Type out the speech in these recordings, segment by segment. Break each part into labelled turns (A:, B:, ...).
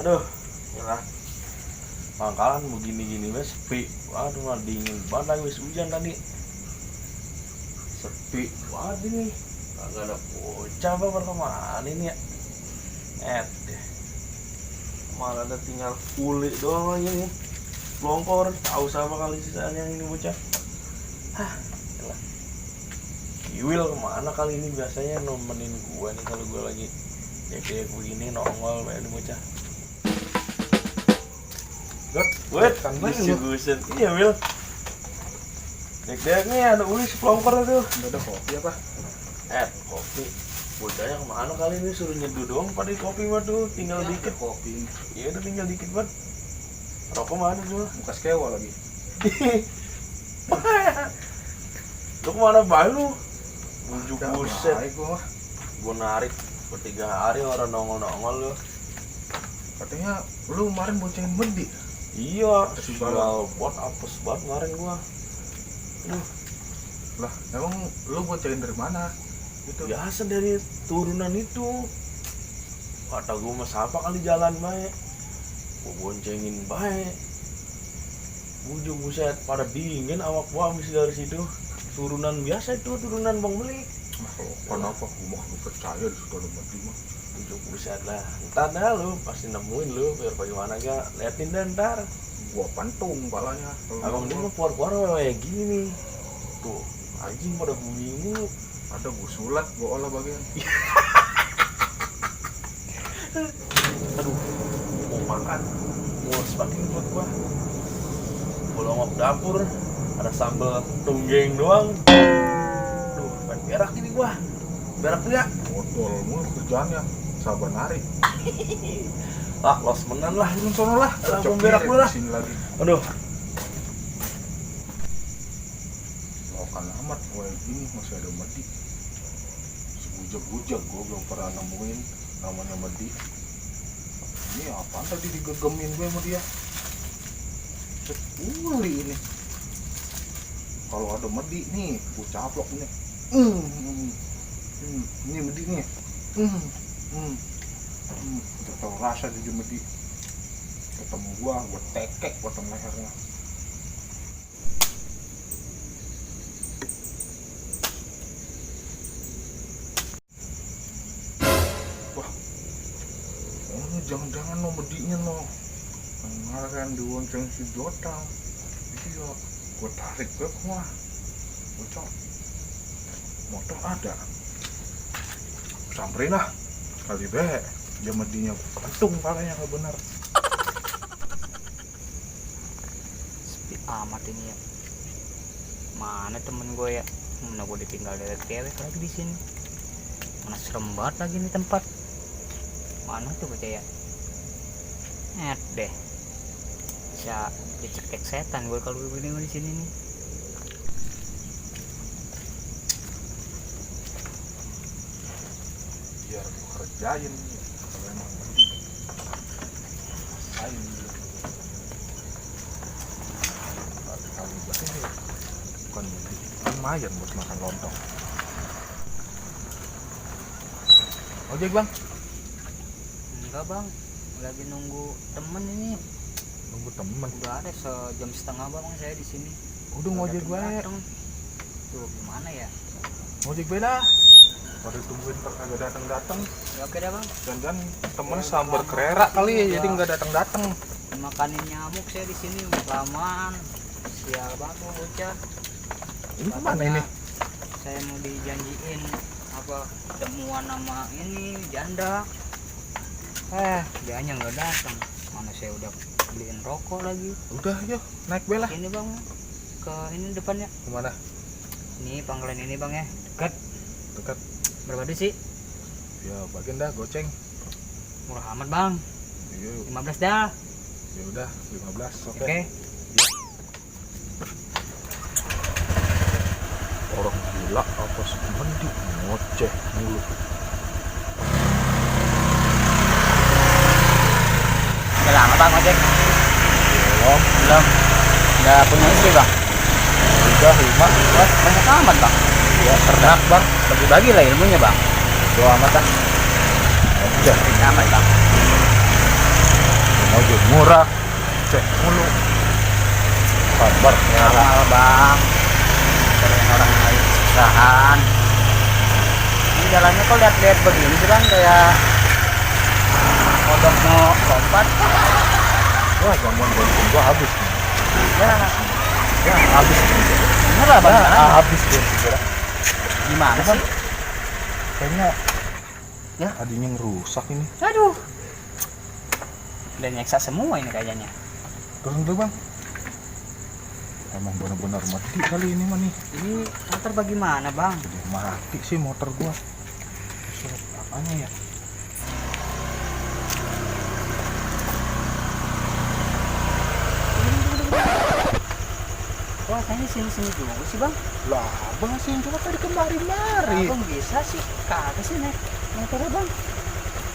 A: Aduh, nyerah. Pangkalan begini-gini wes sepi. Waduh, mah dingin banget lagi, wes hujan tadi. Sepi banget ini. Kagak ada bocah apa kemana ini ya. Deh. Malah ada tinggal kulit doang lagi nih. Longkor, tahu sama kali sisanya ini bocah. Hah, yalah. Kiwil kemana kali ini biasanya nemenin gua nih kalau gua lagi kayak begini nongol kayak bocah. Wait, kan gusen. Iya, Wil. Dek-dek nih ada ulis pelongkor tuh.
B: Enggak ada kopi apa?
A: Kopi. Bocahnya kemana kali ini, suruh nyeduh doang pada kopi mah tuh, tinggal dikit.
B: Kopi.
A: Iya udah tinggal dikit banget. Rokok mana tuh?
B: Muka sekewa lagi.
A: Lu kemana bae lu? Bujuk buset. Gua narik bertiga hari orang nongol-nongol lu.
B: Katanya lu kemarin boncengin Medi.
A: Iya, sial buat apes banget kemarin gua. Aduh.
B: Lah, emang lu boncengin dari mana? Itu
A: biasa dari turunan itu. Kata gua mah siapa kali jalan bae. Gua boncengin bae. Bujuk buset pada dingin awak gua habis dari situ. Turunan biasa itu, turunan Bang Melik.
B: Kenapa gua mau percaya di situ Medi mah?
A: Bujuk buset lah. Entar dah lu pasti nemuin lu biar bagaimana gak liatin dah ntar.
B: Gua pantung palanya.
A: Abang ini mah puar-puar kayak gini nih. Tuh, anjing pada bunyi mulu.
B: Ada gua sulat, gua olah bagian.
A: Aduh, mau makan, mau semakin buat gua. Belum mau dapur, ada sambal tunggeng doang. Aduh, pengen berak ini gua. Berak tuh ya.
B: Modal mulu kerjaannya, sabar narik.
A: Ah, los menan lah, turun sono lah. Langsung
B: Cocok
A: berak dulu lah.
B: sini lagi.
A: Aduh.
B: Lokan amat gue ini masih ada Medi. Sebujak-bujak gue belum pernah nemuin namanya Medi. Ini apaan tadi digegemin gue sama dia? Uli ini. Kalau ada Medi nih, gue caplok ini. Ini Medi nih. Udah tau rasa di Medi. Ketemu gue tekek potong lehernya. Jangan-jangan no Medinya no kemarin dibonceng si Jotang. Iya, gue tarik ke gua bocor motor ada, samperin lah kali be dia Medinya gantung palanya gak bener.
C: Sepi amat ini ya. Mana temen gue ya? Mana gue ditinggal dari cewek lagi di sini. Mana serem banget lagi nih tempat. Mana tuh bocah ya? Deh. Bisa dicekek setan gue kalau begini di sini nih.
B: Biar gue kerjain kalau emang Medi rasain dulu kali banget bukan Medi, lumayan buat makan lontong. Ojek bang?
C: Enggak bang, lagi nunggu temen ini.
B: Nunggu temen?
C: Udah ada sejam setengah bang saya di sini.
B: Udah ngojek gue.
C: Tuh gimana ya?
B: Ngojek gue dah. Pada tungguin kagak datang-datang.
C: Ya oke dah bang.
B: Dan temen sambar kerera kali ya, jadi nggak datang-datang.
C: Makanin nyamuk saya di sini udah kelamaan. Sial banget mau bocah.
B: Ini kemana ini?
C: Saya mau dijanjiin apa temuan nama ini janda. Dianya nggak datang. Mana saya udah beliin rokok lagi.
B: Udah yuk naik bela.
C: Ini bang, ke ini depannya.
B: Kemana?
C: Ini pangkalan ini bang ya, dekat.
B: Dekat.
C: Berapa duit sih?
B: Ya bagian dah goceng.
C: Murah amat bang.
B: Iya.
C: 15 dah.
B: Ya udah 15. Oke.
C: Oke.
B: Ya. Orang gila apa sih Medi ngoceh mulu.
C: Udah lama bang ojek? Belum. Udah punya istri bang?
B: Udah 5.
C: Wah, banyak amat bang.
B: Ya ternak bang.
C: Bagi-bagi lah ilmunya bang.
B: Doa amat ah. Udah.
C: Banyak amat bang.
B: ojek murah, cek mulu. Kabar ya.
C: Mahal bang, keren orang lain kesusahan. Ini jalannya kok lihat-lihat begini sih bang, kayak kodok mau lompat.
B: Wah, jamuan bensin gua habis nih.
C: Ya,
B: Ya, habis nih.
C: bener lah bang.
B: Habis bensin gua.
C: Gimana sih?
B: Kayaknya
C: Ya.
B: adinya ngerusak ini.
C: Aduh, udah nyeksa semua ini kayaknya.
B: Turun dulu, Bang. Emang benar-benar mati kali ini mah nih.
C: Ini motor bagaimana bang?
B: Udah mati sih motor gua. Surat apanya ya?
C: Wah kayaknya sini-sini juga sih bang.
B: Lah, Bang sih cuma tadi kemari-mari.
C: Abang bisa sih kagak sih naik motornya bang.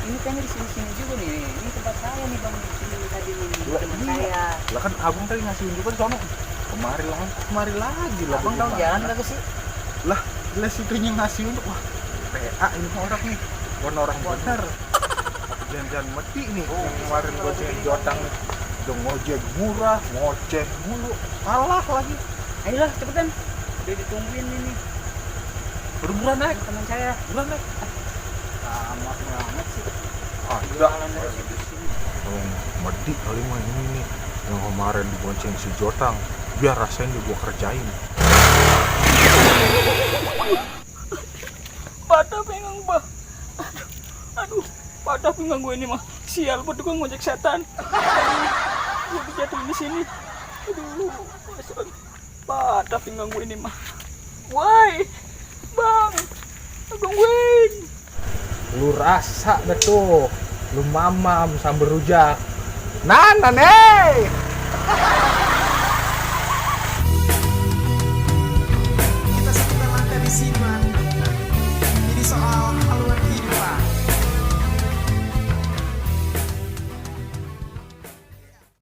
C: Ini kayaknya di sini-sini juga nih. Ini tempat saya nih bang. Di sini tadi nih
B: Lah,
C: teman
B: iya.
C: saya.
B: Lah kan Abang tadi ngasihin juga di sono. Kemari lagi lah.
C: Abang tahu jalan kagak sih?
B: Lah, les itu yang ngasih untuk wah. PA ini orang nih. Warna orang bener. Jangan mati nih. Yang kemarin gua jadi jotang nih. Udah ngojek murah, ngoceh mulu. Kalah lagi.
C: Ayolah cepetan. Udah ditungguin ini
B: Buruan naik,
C: teman saya.
B: buruan naik.
C: Lama banget sih.
B: Ah,
C: Jalan dari situ sini.
B: Medi kali mah ini nih. Yang kemarin dibonceng si Jotang. Biar rasain dia gua kerjain.
C: Patah pinggang bah. Aduh, patah pinggang gue ini mah. Sial, buat gue ngojek setan. Gue dijatuhin di sini. Aduh, Mason. Patah pinggang gue ini mah. Woi, bang, tungguin.
B: Lu rasa dah tuh. Lu mamam sambil rujak. Nana nih.